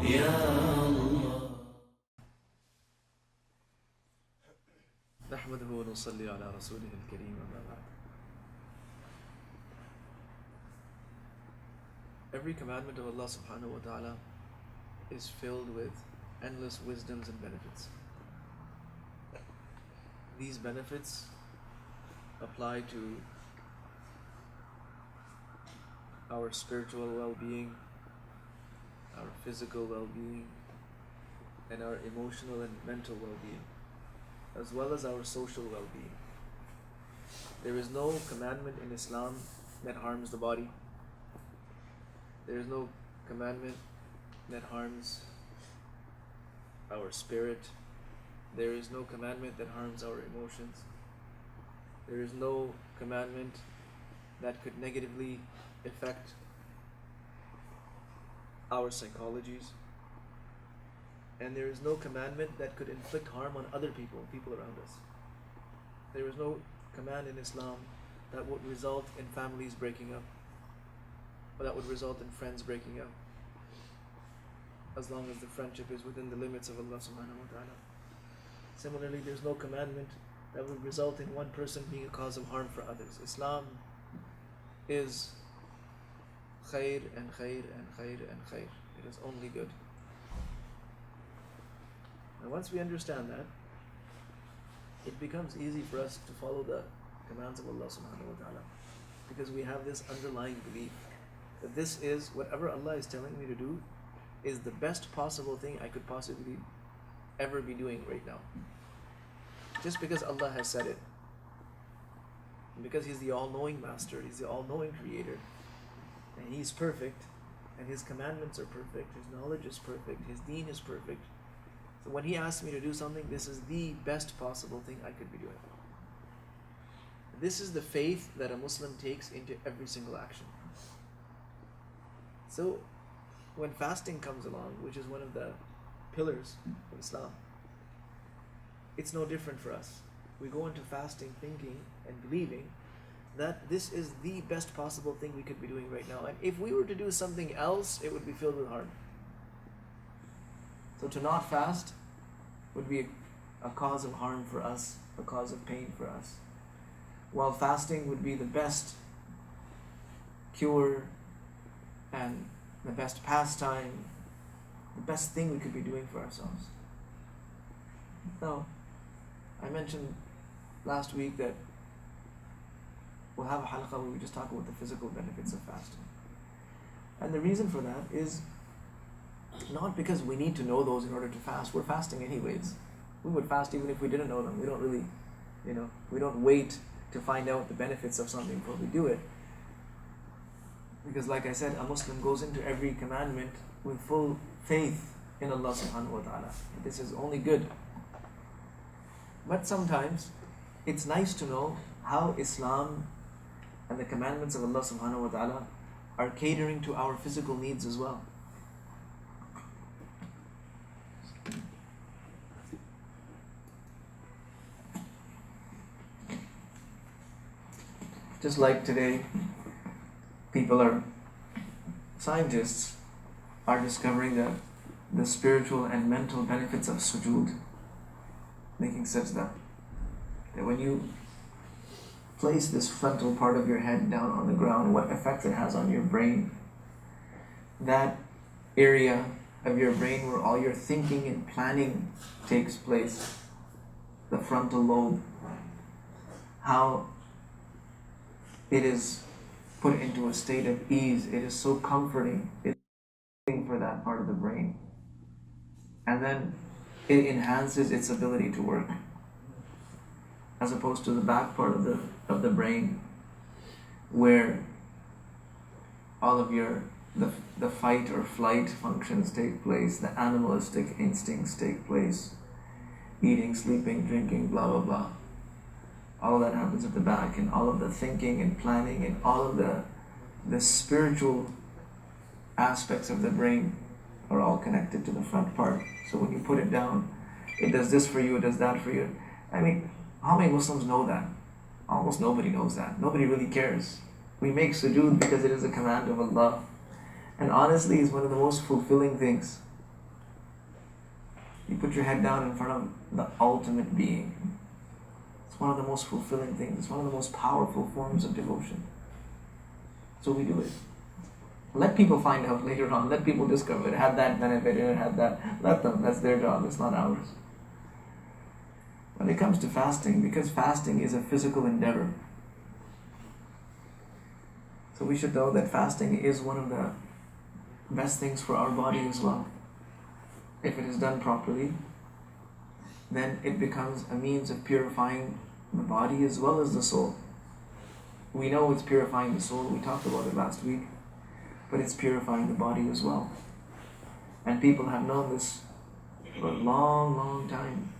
يا الله. نحمده ونصلي على رسوله الكريم أما بعد. Every commandment of Allah subhanahu wa ta'ala is filled with endless wisdoms and benefits. These benefits apply to our spiritual well-being, our physical well-being, and our emotional and mental well-being, as well as our social well-being. There is no commandment in Islam that harms the body. There is no commandment that harms our spirit. There is no commandment that harms our emotions. There is no commandment that could negatively affect our psychologies. And there is no commandment that could inflict harm on other people around us. There is no command in Islam that would result in families breaking up, or that would result in friends breaking up, as long as the friendship is within the limits of Allah subhanahu wa ta'ala. Similarly, there's no commandment that would result in one person being a cause of harm for others. Islam is khair and khair and khair and khair. It is only good. And once we understand that, it becomes easy for us to follow the commands of Allah subhanahu wa ta'ala, because we have this underlying belief that this is, whatever Allah is telling me to do, is the best possible thing I could possibly ever be doing right now. Just because Allah has said it, and because He's the all-knowing Master, He's the all-knowing Creator, and He's perfect, and His commandments are perfect, His knowledge is perfect, His deen is perfect. So when He asks me to do something, this is the best possible thing I could be doing. This is the faith that a Muslim takes into every single action. So when fasting comes along, which is one of the pillars of Islam, it's no different for us. We go into fasting thinking and believing that this is the best possible thing we could be doing right now. And if we were to do something else, it would be filled with harm. So to not fast would be a cause of harm for us, a cause of pain for us. While fasting would be the best cure and the best pastime, the best thing we could be doing for ourselves. Now, I mentioned last week that we'll have a halaqah where we just talk about the physical benefits of fasting. And the reason for that is not because we need to know those in order to fast. We're fasting anyways. We would fast even if we didn't know them. We don't really, we don't wait to find out the benefits of something before we do it. Because like I said, a Muslim goes into every commandment with full faith in Allah subhanahu wa ta'ala. This is only good. But sometimes it's nice to know how Islam and the commandments of Allah subhanahu wa ta'ala are catering to our physical needs as well. Just like today, scientists are discovering the spiritual and mental benefits of sujood, making sajda. That when you place this frontal part of your head down on the ground, what effect it has on your brain. That area of your brain where all your thinking and planning takes place, the frontal lobe, how it is put into a state of ease. It is so comforting. It's for that part of the brain. And then it enhances its ability to work. As opposed to the back part of the brain, where all of the fight or flight functions take place, the animalistic instincts take place, eating, sleeping, drinking, blah blah blah. All of that happens at the back, and all of the thinking and planning and all of the spiritual aspects of the brain are all connected to the front part. So when you put it down, it does this for you, it does that for you. I mean, how many Muslims know that? Almost nobody knows that. Nobody really cares. We make sujood because it is a command of Allah. And honestly, it's one of the most fulfilling things. You put your head down in front of the ultimate being. It's one of the most fulfilling things. It's one of the most powerful forms of devotion. So we do it. Let people find out later on. Let people discover it had that benefit, it had that. Let them. That's their job. It's not ours. When it comes to fasting, because fasting is a physical endeavor, so we should know that fasting is one of the best things for our body as well. If it is done properly, then it becomes a means of purifying the body as well as the soul. We know it's purifying the soul, we talked about it last week, but it's purifying the body as well. And people have known this for a long, long time.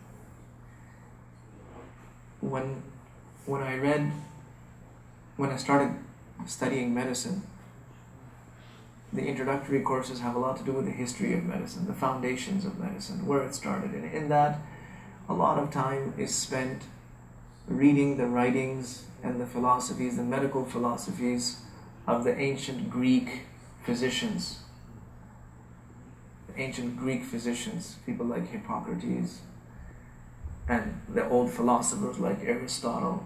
When I started studying medicine, the introductory courses have a lot to do with the history of medicine, the foundations of medicine, where it started. And in that, a lot of time is spent reading the writings and the philosophies, the medical philosophies of the ancient Greek physicians. The ancient Greek physicians, people like Hippocrates, and the old philosophers like Aristotle.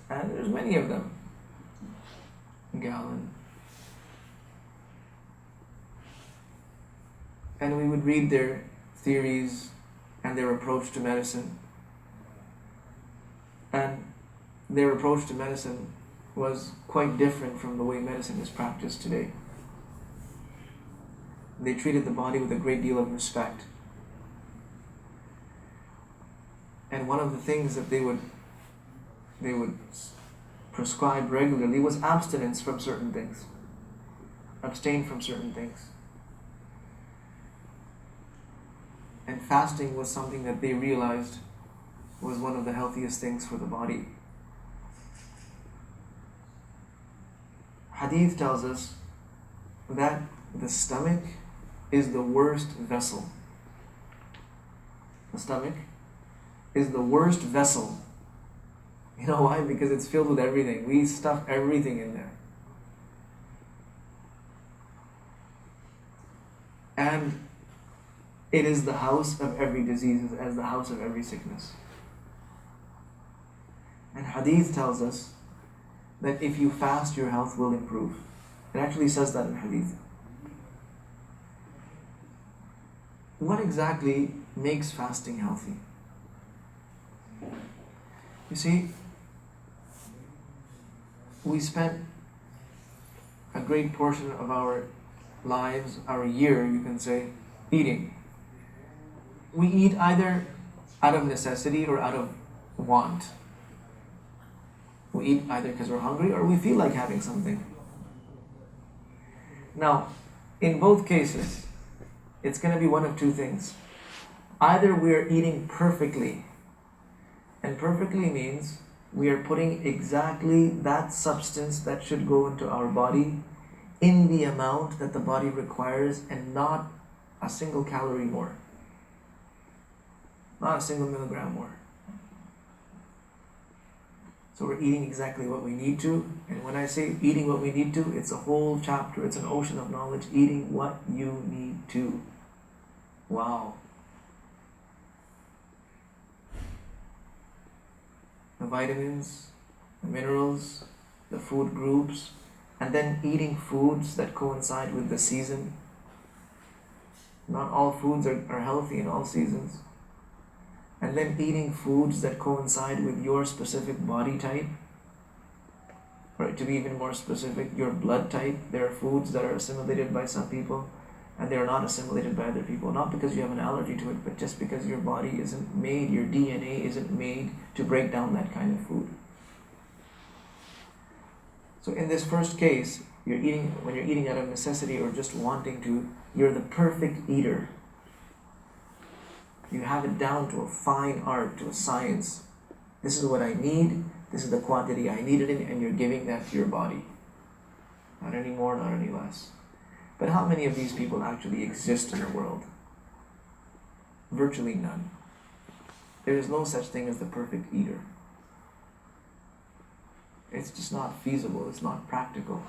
And there's many of them. Galen. And we would read their theories and their approach to medicine. And their approach to medicine was quite different from the way medicine is practiced today. They treated the body with a great deal of respect. And one of the things that they would prescribe regularly was abstinence from certain things. Abstain from certain things. And fasting was something that they realized was one of the healthiest things for the body. Hadith tells us that the stomach is the worst vessel. The stomach is the worst vessel. You know why? Because it's filled with everything. We stuff everything in there. And it is the house of every disease, as the house of every sickness. And Hadith tells us that if you fast, your health will improve. It actually says that in Hadith. What exactly makes fasting healthy? You see, we spent a great portion of our lives, our year, you can say, eating. We eat either out of necessity or out of want. We eat either because we're hungry or we feel like having something. Now, in both cases, it's going to be one of two things. Either we are eating perfectly, and perfectly means we are putting exactly that substance that should go into our body in the amount that the body requires and not a single calorie more. Not a single milligram more. So we're eating exactly what we need to. And when I say eating what we need to, it's a whole chapter. It's an ocean of knowledge. Eating what you need to. Wow. The vitamins, the minerals, the food groups, and then eating foods that coincide with the season. Not all foods are healthy in all seasons. And then eating foods that coincide with your specific body type. Or to be even more specific, your blood type. There are foods that are assimilated by some people and they are not assimilated by other people. Not because you have an allergy to it, but just because your body isn't made, your DNA isn't made to break down that kind of food. So in this first case, when you're eating out of necessity or just wanting to, you're the perfect eater. You have it down to a fine art, to a science. This is what I need, this is the quantity I need it in, and you're giving that to your body. Not any more, not any less. But how many of these people actually exist in the world? Virtually none. There is no such thing as the perfect eater. It's just not feasible, it's not practical.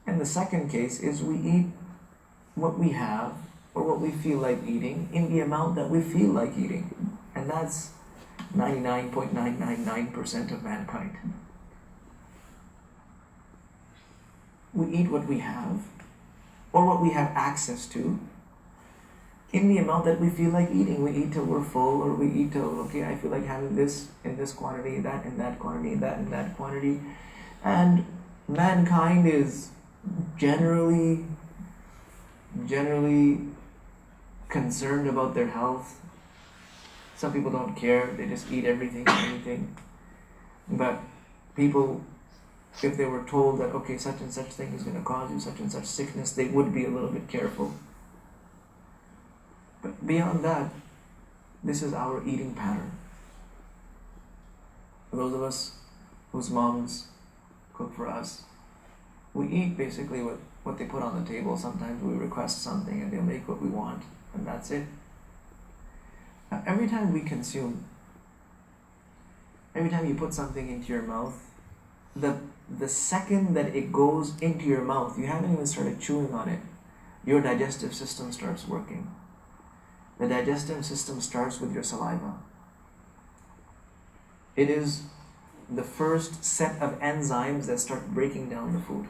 And the second case is we eat what we have or what we feel like eating in the amount that we feel like eating. And that's 99.999% of mankind. We eat what we have, or what we have access to, in the amount that we feel like eating. We eat till we're full, or we eat till, okay, I feel like having this in this quantity, that in that quantity, that in that quantity. And mankind is generally concerned about their health. Some people don't care, they just eat everything and anything. But people, if they were told that, okay, such and such thing is going to cause you such and such sickness, they would be a little bit careful. But beyond that, this is our eating pattern. For those of us whose moms cook for us, we eat basically what they put on the table. Sometimes we request something and they'll make what we want, and that's it. Now, every time we consume, every time you put something into your mouth, the second that it goes into your mouth, you haven't even started chewing on it, your digestive system starts working. The digestive system starts with your saliva. It is the first set of enzymes that start breaking down the food.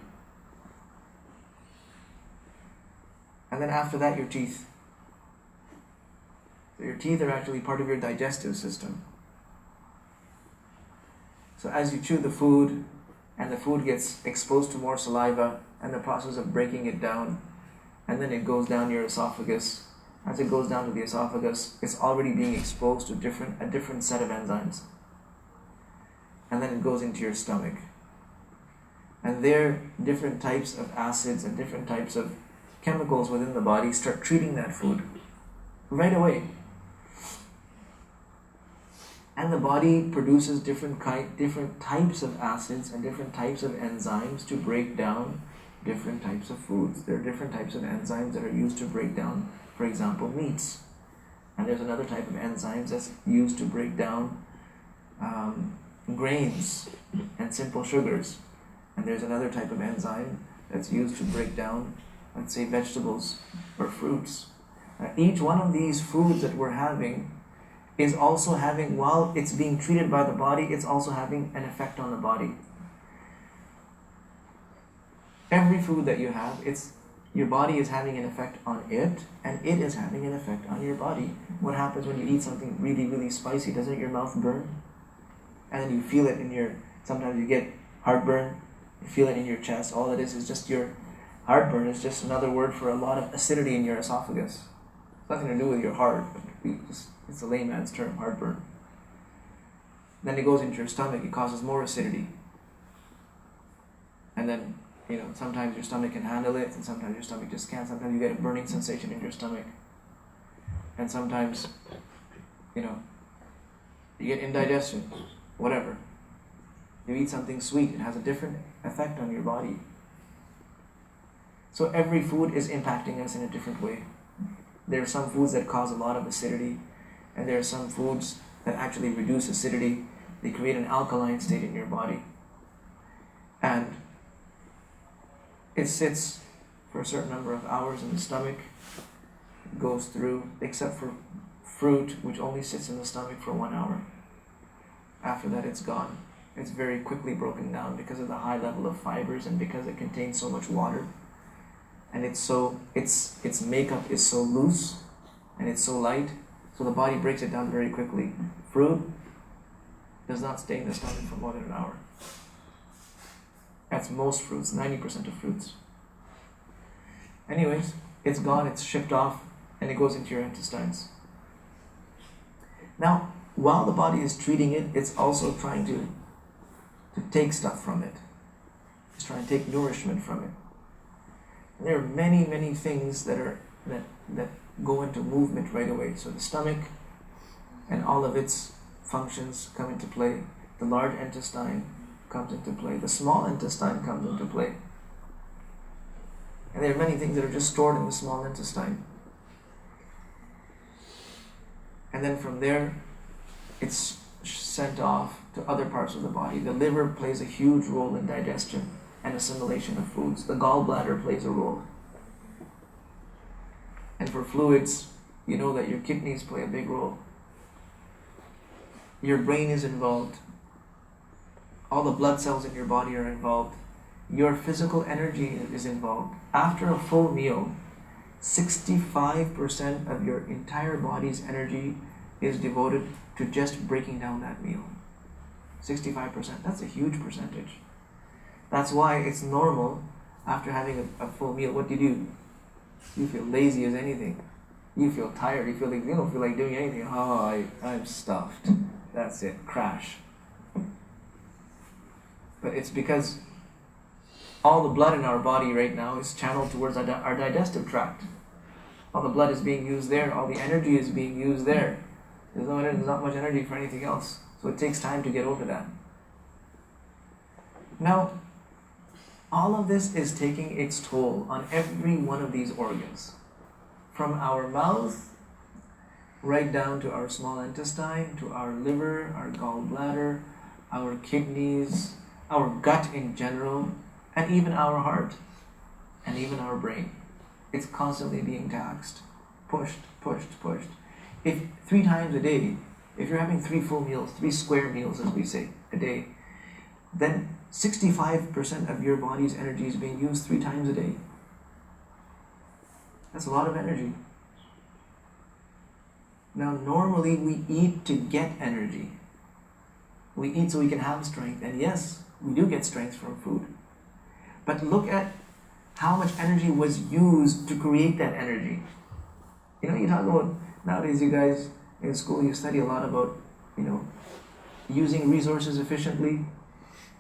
And then after that, your teeth. So your teeth are actually part of your digestive system. So as you chew the food, and the food gets exposed to more saliva, and the process of breaking it down, and then it goes down your esophagus. As it goes down to the esophagus, it's already being exposed to a different set of enzymes. And then it goes into your stomach. And there, different types of acids and different types of chemicals within the body start treating that food right away. And the body produces different types of acids and different types of enzymes to break down different types of foods. There are different types of enzymes that are used to break down, for example, meats. And there's another type of enzymes that's used to break down grains and simple sugars. And there's another type of enzyme that's used to break down, let's say, vegetables or fruits. Each one of these foods that we're having is also having, while it's being treated by the body, it's also having an effect on the body. Every food that you have, your body is having an effect on it, and it is having an effect on your body. What happens when you eat something really, really spicy? Doesn't your mouth burn? And then you feel it sometimes you get heartburn, you feel it in your chest. All it is just your heartburn is just another word for a lot of acidity in your esophagus. It's nothing to do with your heart, but it's a layman's term, heartburn. Then it goes into your stomach, it causes more acidity. And then, sometimes your stomach can handle it, and sometimes your stomach just can't. Sometimes you get a burning sensation in your stomach. And sometimes, you get indigestion, whatever. You eat something sweet, it has a different effect on your body. So every food is impacting us in a different way. There are some foods that cause a lot of acidity, and there are some foods that actually reduce acidity. They create an alkaline state in your body. And it sits for a certain number of hours in the stomach. It goes through, except for fruit, which only sits in the stomach for 1 hour. After that, it's gone. It's very quickly broken down because of the high level of fibers and because it contains so much water. And its makeup is so loose and it's so light, so the body breaks it down very quickly. Fruit does not stay in the stomach for more than an hour. That's most fruits, 90% of fruits. Anyways, it's gone, it's shipped off, and it goes into your intestines. Now, while the body is treating it, it's also trying to take stuff from it. It's trying to take nourishment from it. And there are many, many things that go into movement right away. So the stomach and all of its functions come into play. The large intestine comes into play. The small intestine comes into play. And there are many things that are just stored in the small intestine. And then from there, it's sent off to other parts of the body. The liver plays a huge role in digestion and assimilation of foods. The gallbladder plays a role. And for fluids, you know that your kidneys play a big role. Your brain is involved. All the blood cells in your body are involved. Your physical energy is involved. After a full meal, 65% of your entire body's energy is devoted to just breaking down that meal. 65%. That's a huge percentage. That's why it's normal after having a full meal. What do? You feel lazy as anything. You feel tired. You feel like you don't feel like doing anything. Oh, I'm stuffed. That's it. Crash. But it's because all the blood in our body right now is channeled towards our digestive tract. All the blood is being used there. All the energy is being used there. There's not much energy for anything else. So it takes time to get over that. Now, all of this is taking its toll on every one of these organs. From our mouth, right down to our small intestine, to our liver, our gallbladder, our kidneys, our gut in general, and even our heart, and even our brain. It's constantly being taxed, pushed. If 3 times a day, if you're having 3 full meals, 3 square meals as we say, a day, then 65% of your body's energy is being used 3 times a day. That's a lot of energy. Now normally we eat to get energy. We eat so we can have strength, and yes, we do get strength from food. But look at how much energy was used to create that energy. You know, you talk about, nowadays you guys in school, you study a lot about, using resources efficiently,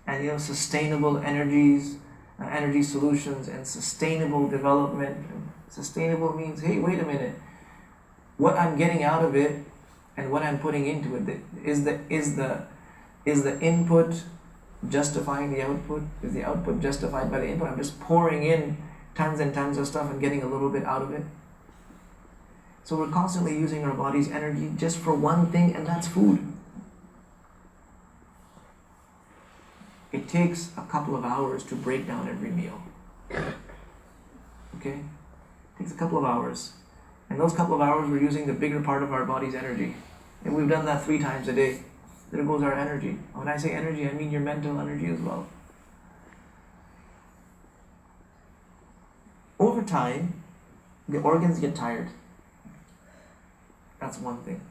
and sustainable energies, energy solutions, and sustainable development. And sustainable means, hey, wait a minute, what I'm getting out of it and what I'm putting into it, is the input justifying the output? Is the output justified by the input? I'm just pouring in tons and tons of stuff and getting a little bit out of it. So we're constantly using our body's energy just for one thing, and that's food. It takes a couple of hours to break down every meal. Okay? It takes a couple of hours. And those couple of hours we're using the bigger part of our body's energy. And we've done that 3 times a day. There goes our energy. When I say energy, I mean your mental energy as well. Over time, the organs get tired. That's one thing.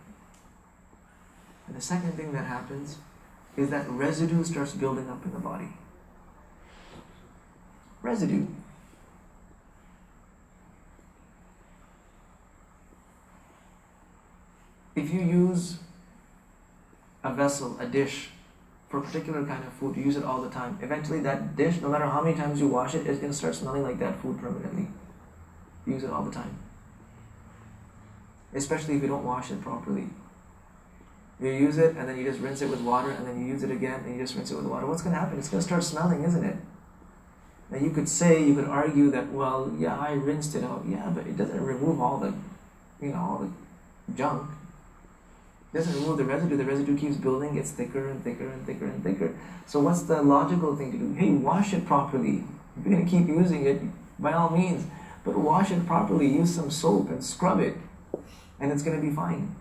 And the second thing that happens is that residue starts building up in the body. Residue. If you use a vessel, a dish, for a particular kind of food, you use it all the time, eventually that dish, no matter how many times you wash it, it's going to start smelling like that food permanently. You use it all the time. Especially if you don't wash it properly. You use it and then you just rinse it with water, and then you use it again and you just rinse it with water. What's going to happen? It's going to start smelling, isn't it? Now you could argue that, well, yeah, I rinsed it out. Yeah, but it doesn't remove all the junk. It doesn't remove the residue. The residue keeps building. It's thicker and thicker and thicker and thicker. So what's the logical thing to do? Hey, wash it properly. If you're going to keep using it, by all means, but wash it properly. Use some soap and scrub it, and it's going to be fine.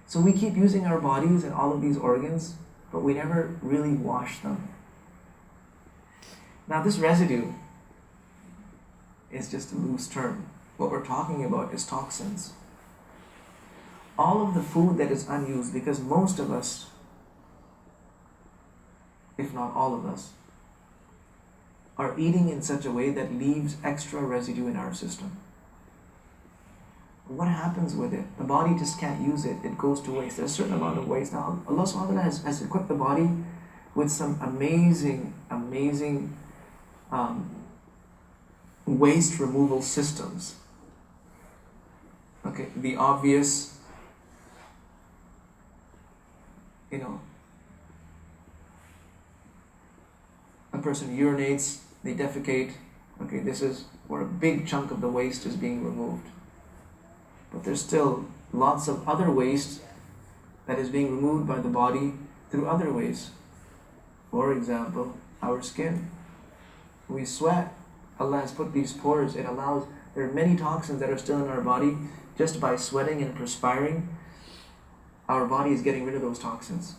So we keep using our bodies and all of these organs, but we never really wash them. Now this residue is just a loose term. What we're talking about is toxins. All of the food that is unused, because most of us, if not all of us, are eating in such a way that leaves extra residue in our system. What happens with it? The body just can't use it. It goes to waste. There's a certain amount of waste. Now, Allah subhanahu wa ta'ala has equipped the body with some amazing waste removal systems. Okay, the obvious, a person urinates, they defecate. Okay, this is where a big chunk of the waste is being removed. But there's still lots of other waste that is being removed by the body through other ways. For example, our skin. We sweat. Allah has put these pores. It allows There are many toxins that are still in our body. Just by sweating and perspiring, our body is getting rid of those toxins.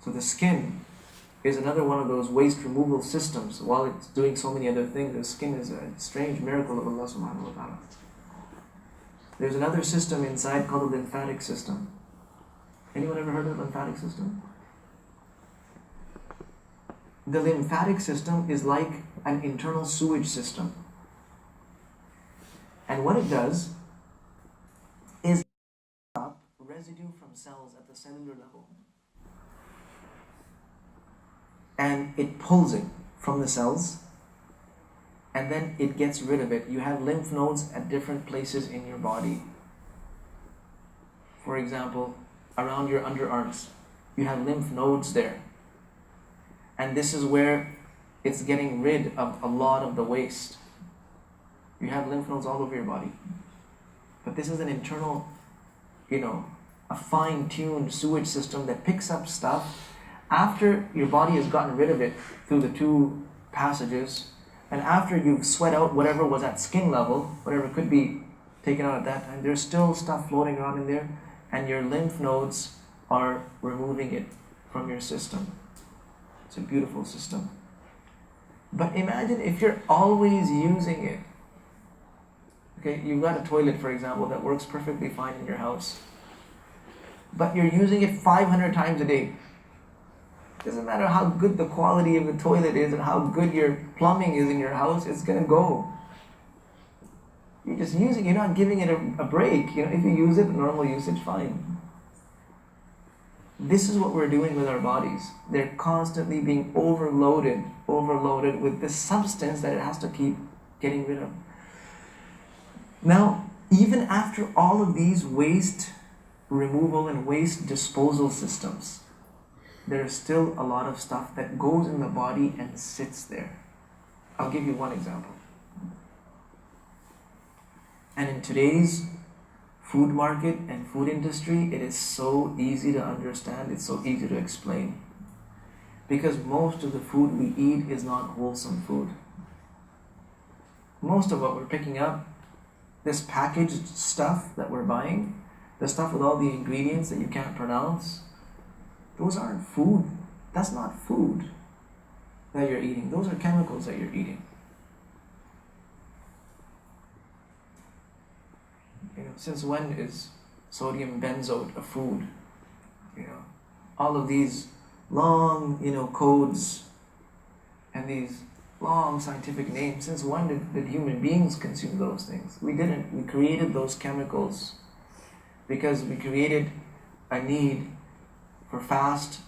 So the skin is another one of those waste removal systems. While it's doing so many other things, the skin is a strange miracle of Allah subhanahu wa ta'ala. There's another system inside called the lymphatic system. Anyone ever heard of the lymphatic system? The lymphatic system is like an internal sewage system. And what it does is up residue from cells at the cellular level. And it pulls it from the cells, and then it gets rid of it. You have lymph nodes at different places in your body. For example, around your underarms, you have lymph nodes there. And this is where it's getting rid of a lot of the waste. You have lymph nodes all over your body. But this is an internal, a fine-tuned sewage system that picks up stuff after your body has gotten rid of it through the two passages, and after you've sweat out whatever was at skin level, whatever could be taken out at that time, there's still stuff floating around in there, and your lymph nodes are removing it from your system. It's a beautiful system. But imagine if you're always using it. Okay, you've got a toilet, for example, that works perfectly fine in your house, but you're using it 500 times a day. Doesn't matter how good the quality of the toilet is and how good your plumbing is in your house, it's going to go. You're just using it, you're not giving it a break. If you use it, normal usage, fine. This is what we're doing with our bodies. They're constantly being overloaded with this substance that it has to keep getting rid of. Now, even after all of these waste removal and waste disposal systems, there's still a lot of stuff that goes in the body and sits there. I'll give you one example. And in today's food market and food industry, it is so easy to understand, it's so easy to explain. Because most of the food we eat is not wholesome food. Most of what we're picking up, this packaged stuff that we're buying, the stuff with all the ingredients that you can't pronounce, those aren't food. That's not food that you're eating. Those are chemicals that you're eating. Since when is sodium benzoate a food? All of these long, codes and these long scientific names. Since when did human beings consume those things? We didn't. We created those chemicals because we created a need for fast,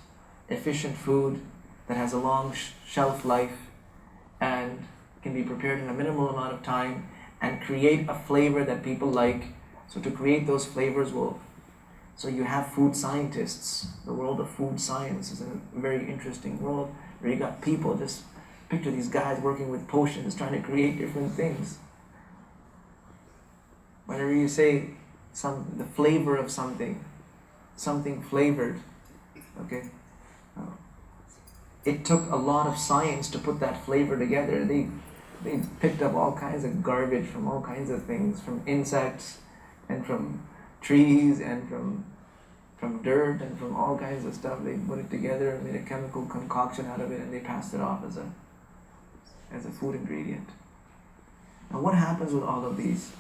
efficient food that has a long shelf life and can be prepared in a minimal amount of time and create a flavor that people like. So to create those flavors so you have food scientists. The world of food science is a very interesting world where you got people, just picture these guys working with potions trying to create different things. Whenever you say the flavor of something flavored, okay? It took a lot of science to put that flavor together. They picked up all kinds of garbage from all kinds of things, from insects and from trees and from dirt and from all kinds of stuff. They put it together and made a chemical concoction out of it, and they passed it off as a food ingredient. Now what happens with all of these?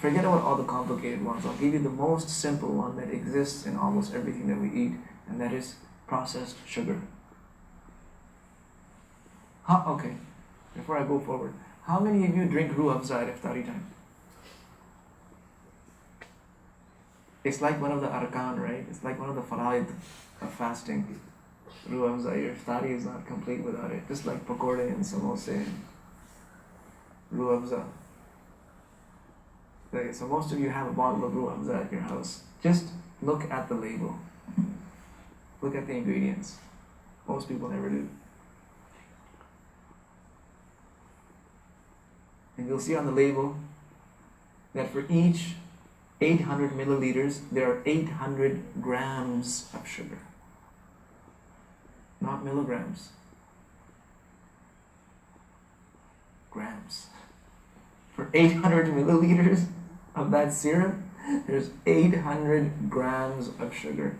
Forget about all the complicated ones. I'll give you the most simple one that exists in almost everything that we eat, and that is processed sugar. Okay, before I go forward, how many of you drink Ruh Afza at iftari time? It's like one of the arkan, right? It's like one of the faraid of fasting. Ruh Afza, your iftari is not complete without it. Just like pakode and samosa and Ruh Afza. Okay, so most of you have a bottle of Ruh Afza at your house. Just look at the label. Look at the ingredients. Most people never do. And you'll see on the label that for each 800 milliliters, there are 800 grams of sugar. Not milligrams. grams. For 800 milliliters of that syrup, there's 800 grams of sugar.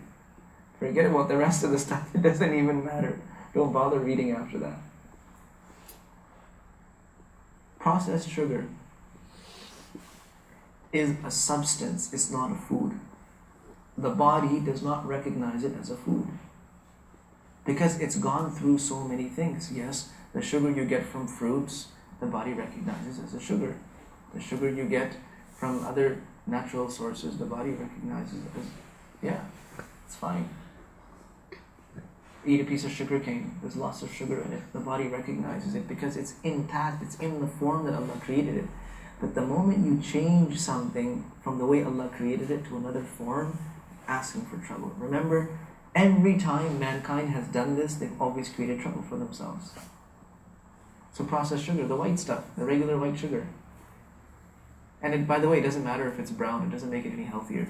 Forget about the rest of the stuff. It doesn't even matter. Don't bother reading after that. Processed sugar is a substance. It's not a food. The body does not recognize it as a food because it's gone through so many things. Yes, the sugar you get from fruits, the body recognizes as a sugar. The sugar you get from other natural sources, the body recognizes as, yeah, it's fine. Eat a piece of sugar cane, there's lots of sugar in it. The body recognizes it because it's intact, it's in the form that Allah created it. But the moment you change something from the way Allah created it to another form, asking for trouble. Remember, every time mankind has done this, they've always created trouble for themselves. So processed sugar, the white stuff, the regular white sugar. And it, by the way, it doesn't matter if it's brown, it doesn't make it any healthier.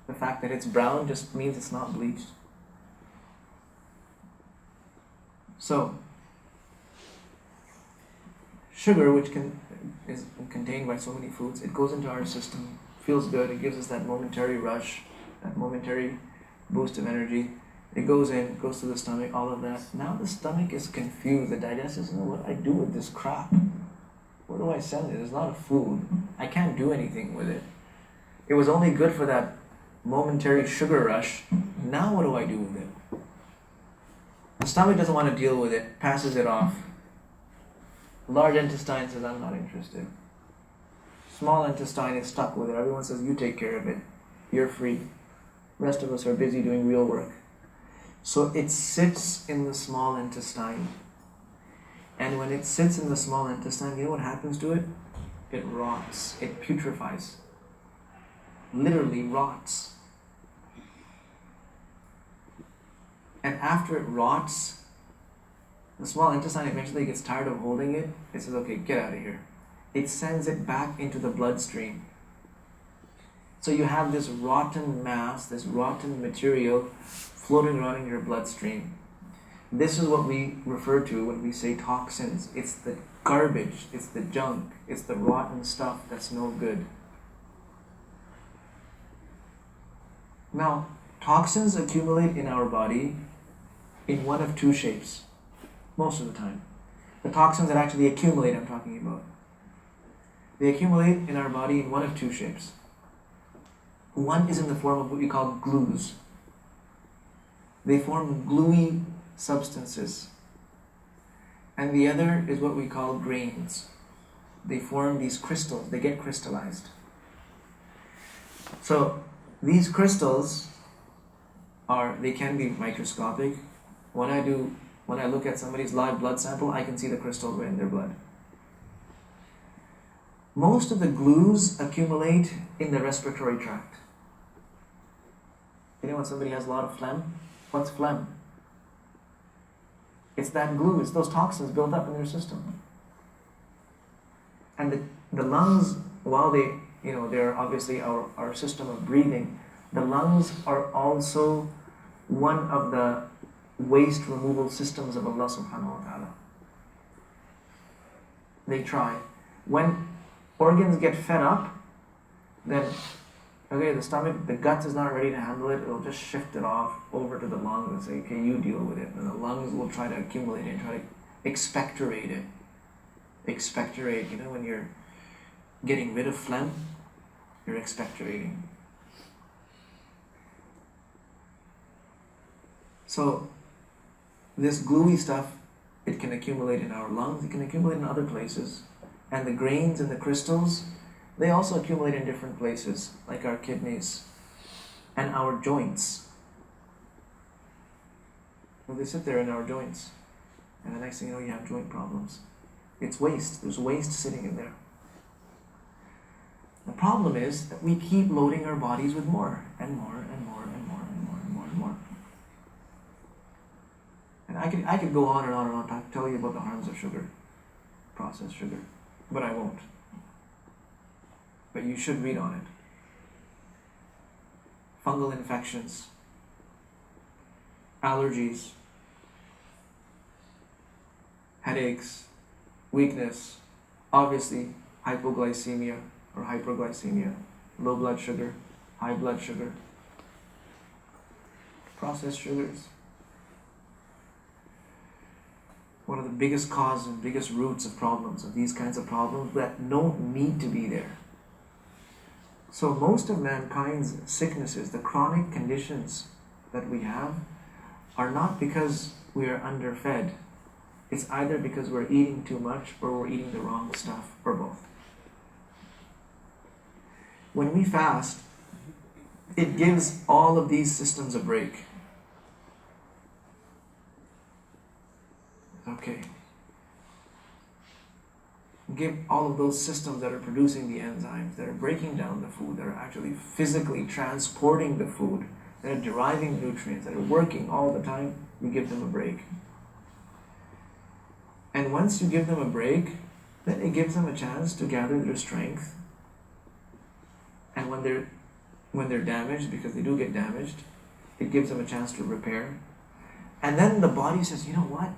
The fact that it's brown just means it's not bleached. So, sugar, which is contained by so many foods, it goes into our system, feels good, it gives us that momentary rush, that momentary boost of energy. It goes in, goes to the stomach, all of that. Now the stomach is confused. The digestive doesn't know what I do with this crap. Where do I send it? It's not a food. I can't do anything with it. It was only good for that momentary sugar rush. Now what do I do with it? The stomach doesn't want to deal with it, passes it off. Large intestine says, I'm not interested. Small intestine is stuck with it. Everyone says, you take care of it. You're free. Rest of us are busy doing real work. So it sits in the small intestine. And when it sits in the small intestine, you know what happens to it? It rots. It putrefies. Literally rots. And after it rots, the small intestine eventually gets tired of holding it. It says, okay, get out of here. It sends it back into the bloodstream. So you have this rotten mass, this rotten material floating around in your bloodstream. This is what we refer to when we say toxins. It's the garbage, it's the junk, it's the rotten stuff that's no good. Now, toxins accumulate in our body in one of two shapes, most of the time. The toxins that actually accumulate, I'm talking about. They accumulate in our body in one of two shapes. One is in the form of what we call glues. They form gluey substances. And the other is what we call grains. They form these crystals, they get crystallized. So these crystals they can be microscopic. When I look at somebody's live blood sample, I can see the crystals in their blood. Most of the glues accumulate in the respiratory tract. You know when somebody has a lot of phlegm? What's phlegm? It's that glue, it's those toxins built up in their system. And the lungs, while they're obviously our system of breathing, the lungs are also one of the waste removal systems of Allah subhanahu wa ta'ala. They try. When organs get fed up, then the stomach, the gut is not ready to handle it, it'll just shift it off over to the lungs and say, okay, you deal with it. And the lungs will try to accumulate it and try to expectorate it. Expectorate, when you're getting rid of phlegm, you're expectorating. So, this gluey stuff, it can accumulate in our lungs, it can accumulate in other places. And the grains and the crystals, they also accumulate in different places, like our kidneys and our joints. Well, they sit there in our joints, and the next thing you know, you have joint problems. It's waste. There's waste sitting in there. The problem is that we keep loading our bodies with more and more and more and more and more and more and more. And I could go on and on and on, tell you about the harms of sugar, processed sugar, but I won't. But you should read on it. Fungal infections, allergies, headaches, weakness, obviously hypoglycemia or hyperglycemia, low blood sugar, high blood sugar, processed sugars. One of the biggest causes and biggest roots of problems, of these kinds of problems that don't need to be there. So most of mankind's sicknesses, the chronic conditions that we have, are not because we are underfed. It's either because we're eating too much or we're eating the wrong stuff, or both. When we fast, it gives all of these systems a break. Okay. Give all of those systems that are producing the enzymes, that are breaking down the food, that are actually physically transporting the food, that are deriving nutrients, that are working all the time, you give them a break. And once you give them a break, then it gives them a chance to gather their strength. And when they're damaged, because they do get damaged, it gives them a chance to repair. And then the body says, you know what?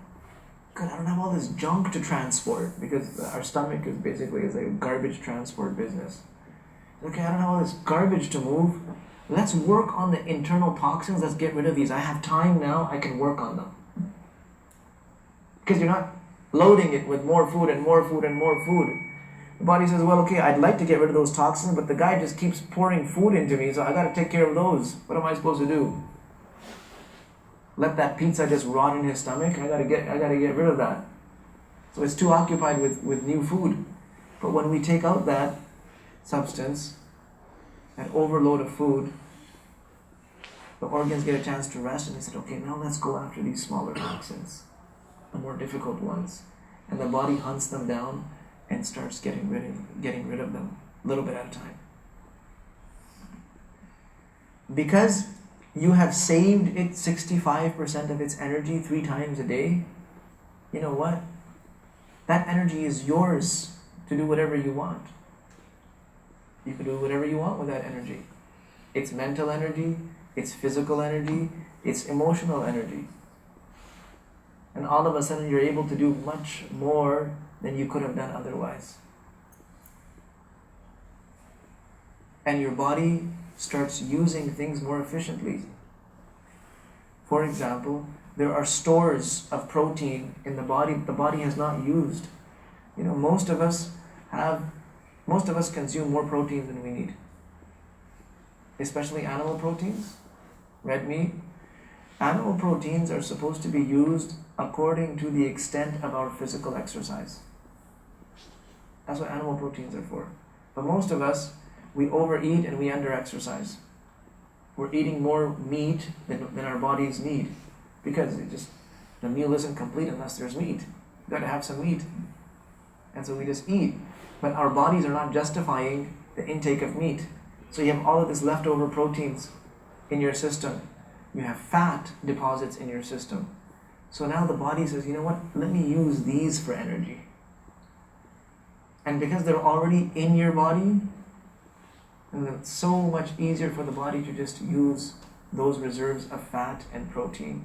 Good, I don't have all this junk to transport, because our stomach is basically a garbage transport business. Okay, I don't have all this garbage to move. Let's work on the internal toxins. Let's get rid of these. I have time now. I can work on them. Because you're not loading it with more food and more food and more food. The body says, well, okay, I'd like to get rid of those toxins, but the guy just keeps pouring food into me, so I got to take care of those. What am I supposed to do? Let that pizza just rot in his stomach? I gotta get rid of that. So it's too occupied with new food. But when we take out that substance, that overload of food, the organs get a chance to rest, and they said, okay, now let's go after these smaller toxins, the more difficult ones. And the body hunts them down and starts getting rid of them, a little bit at a time. Because you have saved it 65% of its energy 3 times a day, you know what? That energy is yours to do whatever you want. You can do whatever you want with that energy. It's mental energy, it's physical energy, it's emotional energy. And all of a sudden you're able to do much more than you could have done otherwise. And your body starts using things more efficiently. For example, there are stores of protein in the body has not used. You know, most of us consume more protein than we need. Especially animal proteins, red meat. Animal proteins are supposed to be used according to the extent of our physical exercise. That's what animal proteins are for. But most of us, we overeat and we under-exercise. We're eating more meat than our bodies need, because the meal isn't complete unless there's meat. You've got to have some meat. And so we just eat. But our bodies are not justifying the intake of meat. So you have all of this leftover proteins in your system. You have fat deposits in your system. So now the body says, you know what, let me use these for energy. And because they're already in your body, and it's so much easier for the body to just use those reserves of fat and protein.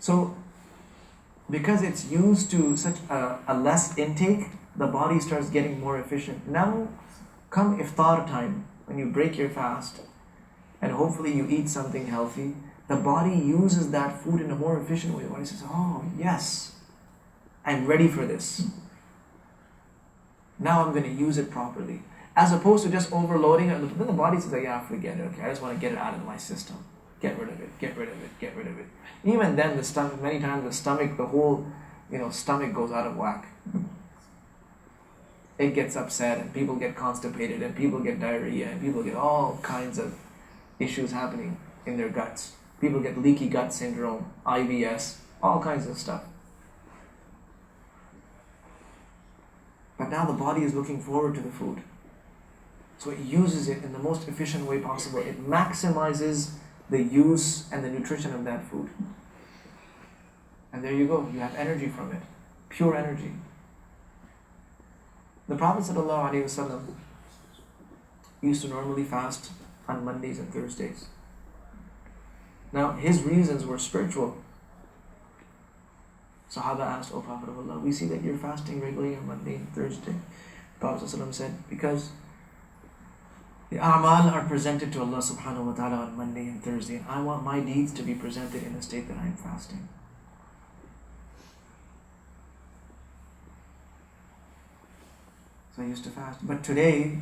So, because it's used to such a less intake, the body starts getting more efficient. Now, come iftar time, when you break your fast, and hopefully you eat something healthy, the body uses that food in a more efficient way. The body says, oh yes, I'm ready for this. Now I'm going to use it properly. As opposed to just overloading it. Then the body says, yeah, forget it. Okay, I just want to get it out of my system. Get rid of it, get rid of it, get rid of it. Even then, the stomach, many times the stomach, the whole stomach goes out of whack. It gets upset, and people get constipated, and people get diarrhea, and people get all kinds of issues happening in their guts. People get leaky gut syndrome, IBS, all kinds of stuff. But now the body is looking forward to the food. So it uses it in the most efficient way possible. It maximizes the use and the nutrition of that food. And there you go, you have energy from it. Pure energy. The Prophet ﷺ used to normally fast on Mondays and Thursdays. Now, his reasons were spiritual. Sahaba asked, O Prophet of Allah, we see that you're fasting regularly on Monday and Thursday. Prophet ﷺ said, because the a'mal are presented to Allah subhanahu wa ta'ala on Monday and Thursday, and I want my deeds to be presented in a state that I am fasting. So I used to fast. But today,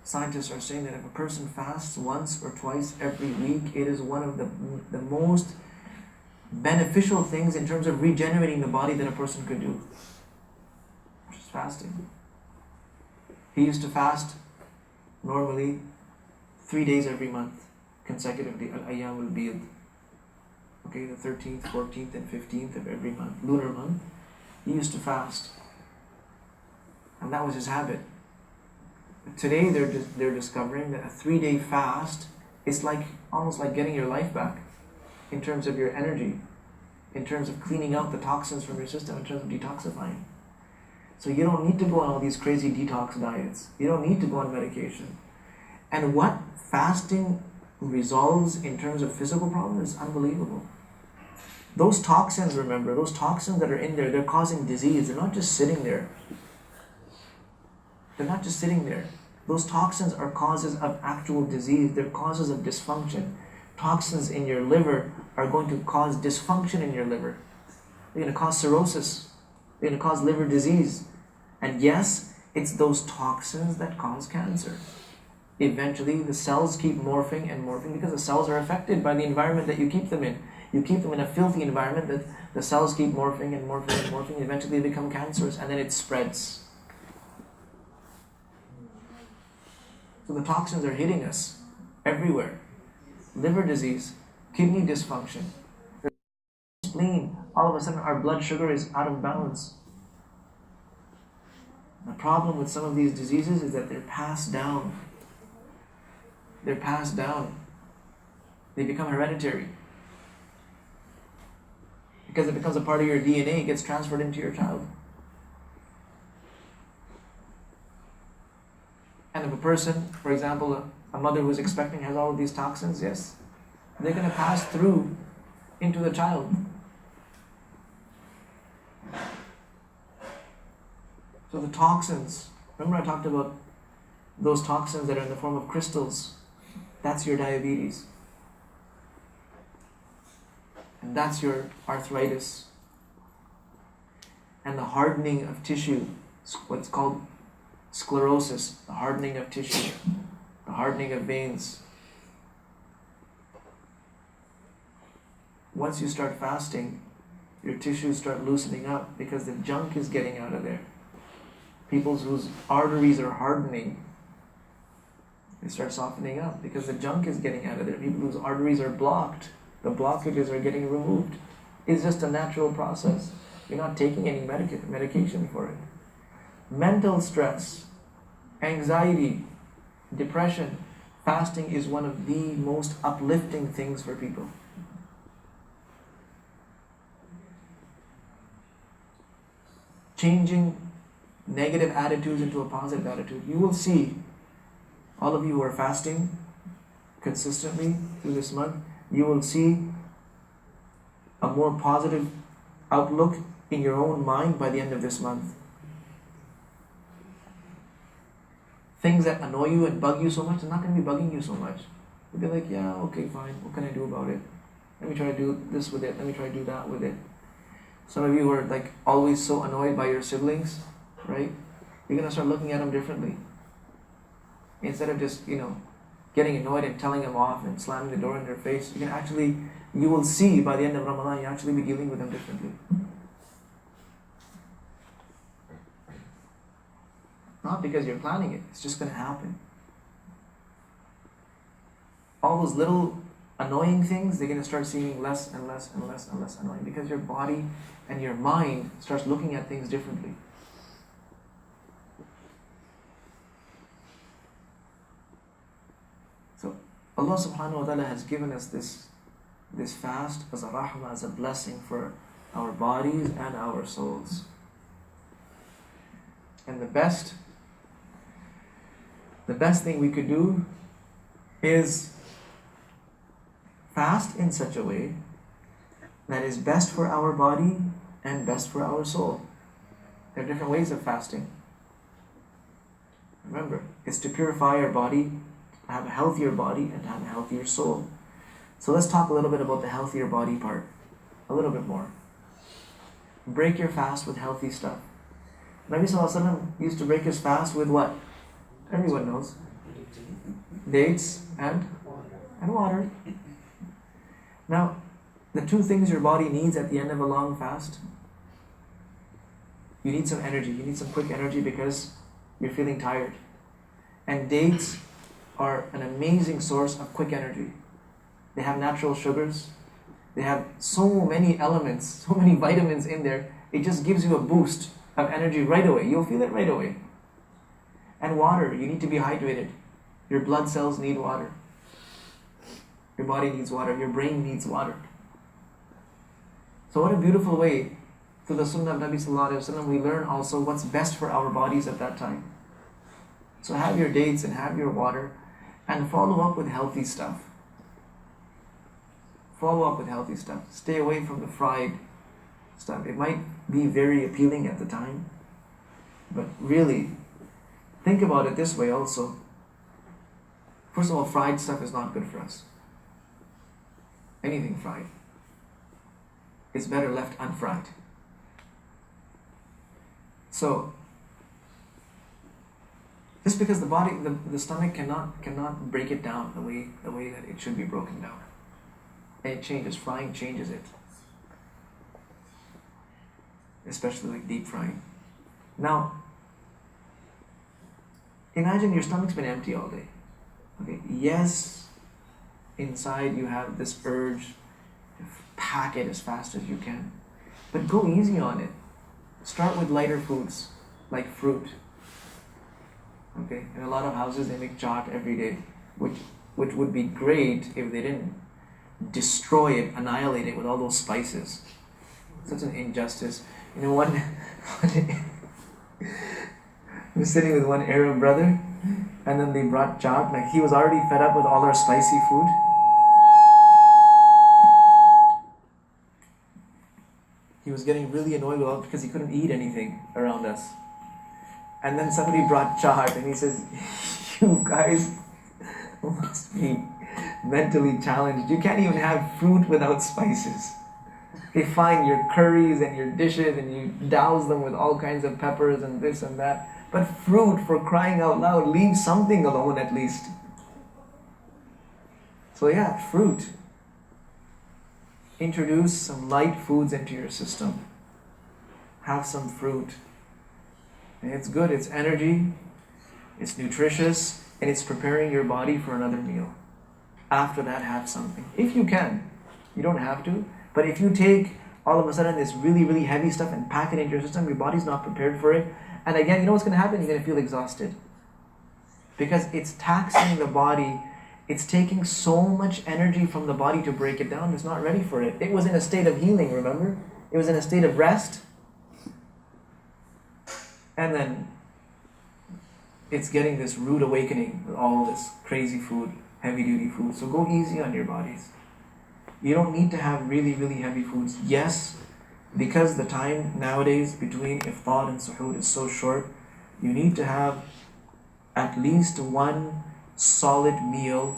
scientists are saying that if a person fasts once or twice every week, it is one of the most beneficial things in terms of regenerating the body that a person could do. Which is fasting. He used to fast normally 3 days every month, consecutively, al-ayyam al-bid. Okay, the 13th, 14th, and 15th of every month, lunar month, he used to fast. And that was his habit. But today they're discovering that a 3-day fast is almost like getting your life back in terms of your energy, in terms of cleaning out the toxins from your system, in terms of detoxifying. So you don't need to go on all these crazy detox diets. You don't need to go on medication. And what fasting resolves in terms of physical problems is unbelievable. Those toxins, remember, those toxins that are in there, they're causing disease. They're not just sitting there. They're not just sitting there. Those toxins are causes of actual disease. They're causes of dysfunction. Toxins in your liver are going to cause dysfunction in your liver. They're going to cause cirrhosis. They're going to cause liver disease. And yes, it's those toxins that cause cancer. Eventually, the cells keep morphing and morphing because the cells are affected by the environment that you keep them in. You keep them in a filthy environment that the cells keep morphing and morphing and morphing. Eventually, they become cancerous and then it spreads. So the toxins are hitting us everywhere. Liver disease, kidney dysfunction, spleen. All of a sudden our blood sugar is out of balance. The problem with some of these diseases is that they're passed down. They're passed down. They become hereditary. Because it becomes a part of your DNA, it gets transferred into your child. And if a person, for example, a mother who is expecting has all of these toxins, yes, they're going to pass through into the child. So the toxins, remember I talked about those toxins that are in the form of crystals, that's your diabetes. And that's your arthritis. And the hardening of tissue, what's called sclerosis, the hardening of tissue, the hardening of veins. Once you start fasting, your tissues start loosening up because the junk is getting out of there. People whose arteries are hardening, they start softening up because the junk is getting out of there. People whose arteries are blocked, the blockages are getting removed. It's just a natural process. You're not taking any medication for it. Mental stress, anxiety, depression, fasting is one of the most uplifting things for people. Changing negative attitudes into a positive attitude. You will see, all of you who are fasting consistently through this month, you will see a more positive outlook in your own mind by the end of this month. Things that annoy you and bug you so much are not going to be bugging you so much. You'll be like, yeah, okay, fine, what can I do about it? Let me try to do this with it, let me try to do that with it. Some of you are like always so annoyed by your siblings, right? You're going to start looking at them differently. Instead of just, getting annoyed and telling them off and slamming the door in their face, you will see by the end of Ramadan, you actually be dealing with them differently. Not because you're planning it, it's just going to happen. All those little annoying things, they're going to start seeming less and less and less and less annoying because your body and your mind starts looking at things differently. So Allah subhanahu wa ta'ala has given us this fast as a rahmah, as a blessing for our bodies and our souls. And the best thing we could do is fast in such a way that is best for our body and best for our soul. There are different ways of fasting. Remember, it's to purify our body, to have a healthier body, and to have a healthier soul. So let's talk a little bit about the healthier body part. A little bit more. Break your fast with healthy stuff. Nabi Sallallahu Alaihi Wasallam used to break his fast with what? Everyone knows. Dates and water. Now, the two things your body needs at the end of a long fast, you need some energy. You need some quick energy because you're feeling tired. And dates are an amazing source of quick energy. They have natural sugars. They have so many elements, so many vitamins in there. It just gives you a boost of energy right away. You'll feel it right away. And water, you need to be hydrated. Your blood cells need water. Your body needs water. Your brain needs water. So what a beautiful way, through the Sunnah of Nabi Sallallahu Alaihi Wasallam, we learn also what's best for our bodies at that time. So have your dates and have your water, and follow up with healthy stuff. Follow up with healthy stuff. Stay away from the fried stuff. It might be very appealing at the time, but really, think about it this way also. First of all, fried stuff is not good for us. Anything fried is better left unfried. So, just because the body, the stomach cannot break it down the way that it should be broken down. And it changes. Frying changes it. Especially like deep frying. Now, imagine your stomach's been empty all day. Okay, yes, inside you have this urge to pack it as fast as you can. But go easy on it. Start with lighter foods, like fruit. Okay, in a lot of houses they make chaat every day, which would be great if they didn't destroy it, annihilate it with all those spices. Such an injustice. You know, one day I was sitting with one Arab brother, and then they brought chaat. Like, he was already fed up with all our spicy food. He was getting really annoyed with all because he couldn't eat anything around us. And then somebody brought chaat, and he says, "You guys must be mentally challenged. You can't even have fruit without spices. They find your curries and your dishes, and you douse them with all kinds of peppers and this and that. But fruit, for crying out loud, leave something alone at least." So yeah, fruit. Introduce some light foods into your system. Have some fruit. And it's good, it's energy, it's nutritious, and it's preparing your body for another meal. After that, have something. If you can. You don't have to. But if you take all of a sudden this really, really heavy stuff and pack it into your system, your body's not prepared for it. And again, you know what's going to happen? You're going to feel exhausted. Because it's taxing the body. It's taking so much energy from the body to break it down. It's not ready for it. It was in a state of healing, remember? It was in a state of rest. And then it's getting this rude awakening with all this crazy food, heavy-duty food. So go easy on your bodies. You don't need to have really, really heavy foods. Yes, because the time nowadays between iftar and suhoor is so short, you need to have at least one solid meal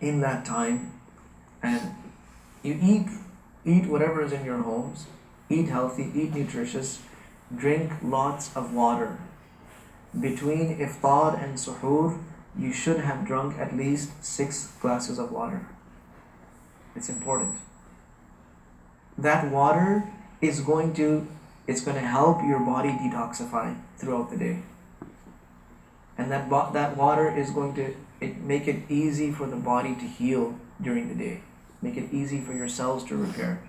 in that time. And you eat whatever is in your homes. Eat healthy, eat nutritious. Drink lots of water. Between iftar and suhoor, you should have drunk at least 6 glasses of water. It's important. That water is going to help your body detoxify throughout the day. And that water is going to make it easy for the body to heal during the day. Make it easy for your cells to repair.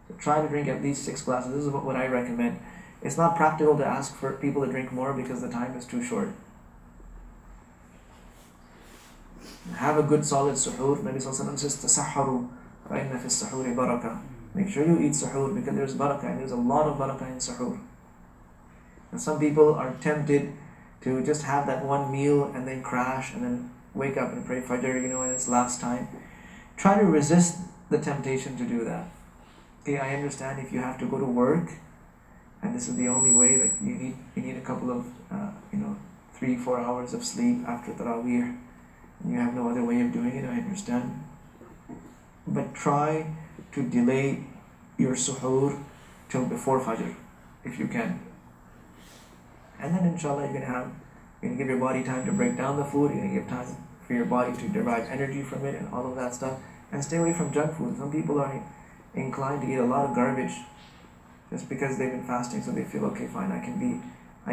So try to drink at least 6 glasses. This is what I recommend. It's not practical to ask for people to drink more because the time is too short. Have a good solid suhoor. Nabi Sallallahu Alaihi Wasallam says, "Tasahharu, fa inna fi as-sahuri barakah." Make sure you eat suhoor because there's barakah, and there's a lot of barakah in suhoor. And some people are tempted to just have that one meal and then crash and then wake up and pray Fajr, and it's last time. Try to resist the temptation to do that. Okay, I understand if you have to go to work and this is the only way, like you need a couple of 3-4 hours of sleep after Taraweeh and you have no other way of doing it, I understand. But try to delay your suhoor till before Fajr if you can. And then inshallah you're gonna give your body time to break down the food, you're gonna give time for your body to derive energy from it and all of that stuff. And stay away from junk food. Some people are inclined to eat a lot of garbage just because they've been fasting, so they feel okay, fine, I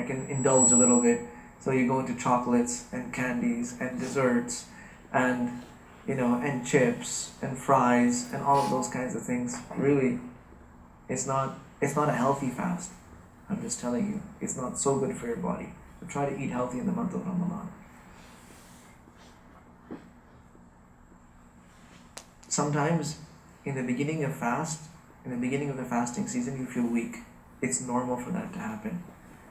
can indulge a little bit. So you go into chocolates and candies and desserts and and chips and fries and all of those kinds of things. Really, it's not a healthy fast. I'm just telling you, it's not so good for your body. So try to eat healthy in the month of Ramadan. Sometimes in the beginning of the fasting season, you feel weak. It's normal for that to happen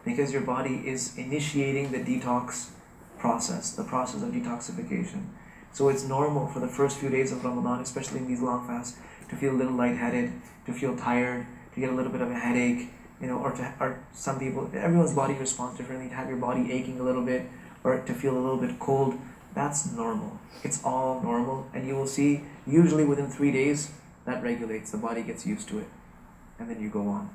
because your body is initiating the detox process, the process of detoxification. So it's normal for the first few days of Ramadan, especially in these long fasts, to feel a little lightheaded, to feel tired, to get a little bit of a headache, or some people, everyone's body responds differently, to have your body aching a little bit, or to feel a little bit cold. That's normal. It's all normal, and you will see, usually within 3 days, that regulates, the body gets used to it, and then you go on.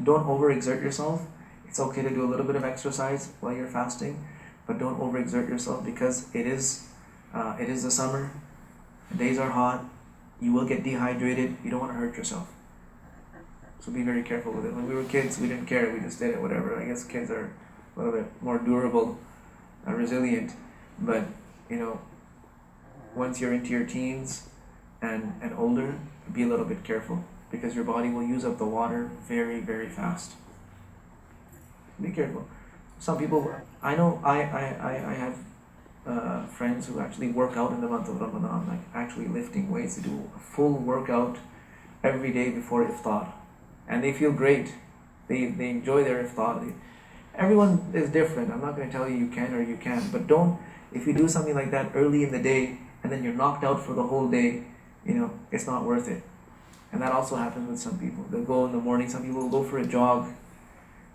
Don't overexert yourself. It's okay to do a little bit of exercise while you're fasting, but don't overexert yourself because it is the summer, the days are hot, you will get dehydrated, you don't want to hurt yourself. So be very careful with it. When we were kids, we didn't care, we just did it, whatever. I guess kids are a little bit more durable, resilient, but once you're into your teens and older, be a little bit careful because your body will use up the water very, very fast. Be careful. Some people, I know, I have friends who actually work out in the month of Ramadan, like actually lifting weights. They do a full workout every day before iftar, and they feel great. They enjoy their iftar. Everyone is different. I'm not going to tell you can or you can't, but don't, if you do something like that early in the day and then you're knocked out for the whole day, it's not worth it. And that also happens with some people. They'll go in the morning, some people will go for a jog,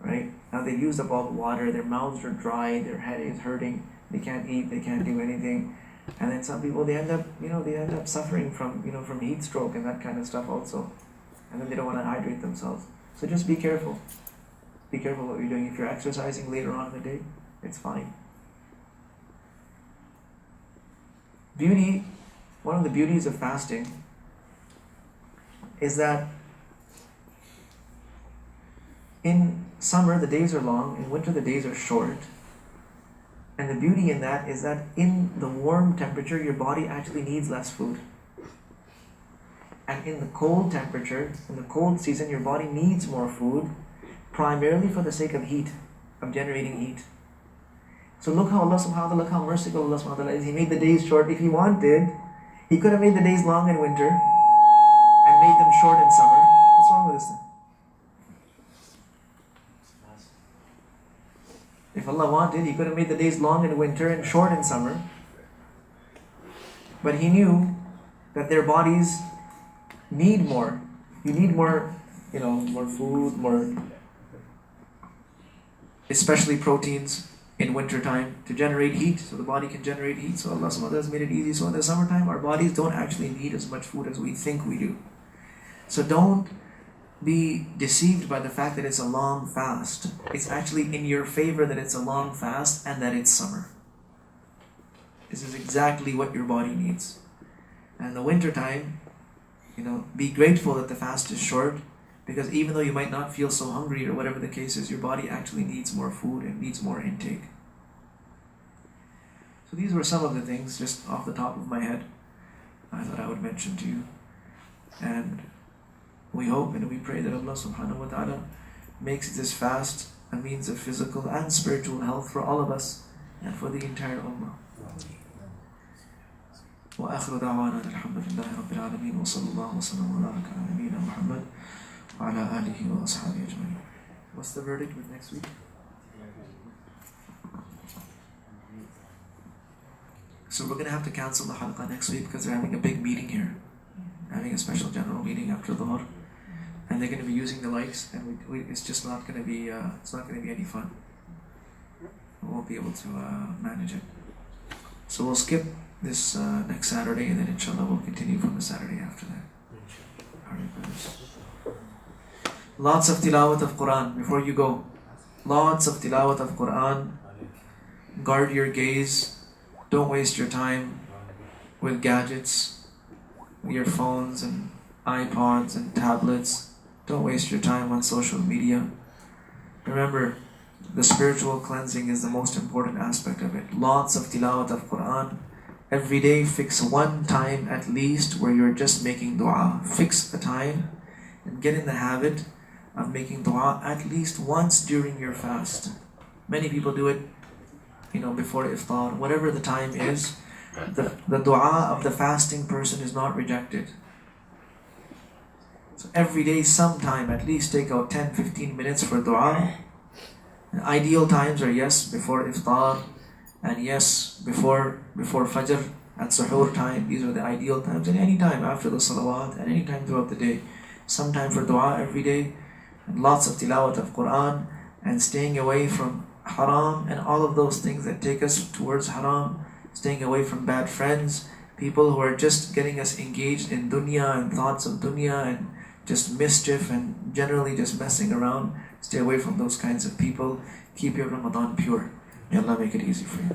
right? Now they've used up all the water, their mouths are dry, their head is hurting, they can't eat, they can't do anything. And then some people, they end up suffering from heat stroke and that kind of stuff also. And then they don't want to hydrate themselves. So just be careful. Be careful what you're doing. If you're exercising later on in the day, it's fine. One of the beauties of fasting is that in summer the days are long, in winter the days are short. And the beauty in that is that in the warm temperature, your body actually needs less food. And in the cold temperature, in the cold season, your body needs more food, primarily for the sake of heat, of generating heat. So look how Allah subhanahu wa ta'ala, look how merciful Allah subhanahu wa ta'ala is. He made the days short. If He wanted, He could have made the days long in winter and made them short in summer. What's wrong with this thing? If Allah wanted, He could have made the days long in winter and short in summer. But He knew that their bodies need more. You need more, more food, more, especially proteins in winter time to generate heat, so the body can generate heat. So Allah subhanahu wa ta'ala has made it easy. So in the summertime, our bodies don't actually need as much food as we think we do. So don't be deceived by the fact that it's a long fast. It's actually in your favor that it's a long fast and that it's summer. This is exactly what your body needs. And in the winter time, be grateful that the fast is short, because even though you might not feel so hungry or whatever the case is, your body actually needs more food and needs more intake. So these were some of the things just off the top of my head I thought I would mention to you. And we hope and we pray that Allah subhanahu wa ta'ala makes this fast a means of physical and spiritual health for all of us and for the entire ummah. وآخر دعوانا الحمد لله رب العالمين وصلى الله وسلم وبارك على نبينا محمد وعلى آله وأصحابه أجمعين. What's the verdict with next week? So we're going to have to cancel the halqa next week because they're having a big meeting here. having a special general meeting after Dhuhr, and they're going to be using the lights, and it's just not going to be it's not going to be any fun. We won't be able to manage it. So we'll skip this next Saturday, and then inshallah we'll continue from the Saturday after that. Alright, brothers. Lots of tilawat of Quran before you go. Lots of tilawat of Quran. Guard your gaze. Don't waste your time with gadgets, your phones and iPods and tablets. Don't waste your time on social media. Remember, the spiritual cleansing is the most important aspect of it. Lots of tilawat of Quran. Every day, fix one time at least where you're just making dua. Fix a time and get in the habit of making dua at least once during your fast. Many people do it, before iftar. Whatever the time is, the dua of the fasting person is not rejected. So every day, sometime, at least take out 10-15 minutes for dua. And ideal times are before iftar, and before fajr, at suhoor time. These are the ideal times, and any time after the salawat, and any time throughout the day. Some time for dua every day, and lots of tilawat of Quran, and staying away from haram and all of those things that take us towards haram. Staying away from bad friends, people who are just getting us engaged in dunya and thoughts of dunya and just mischief and generally just messing around. Stay away from those kinds of people. Keep your Ramadan pure. May Allah make it easy for you.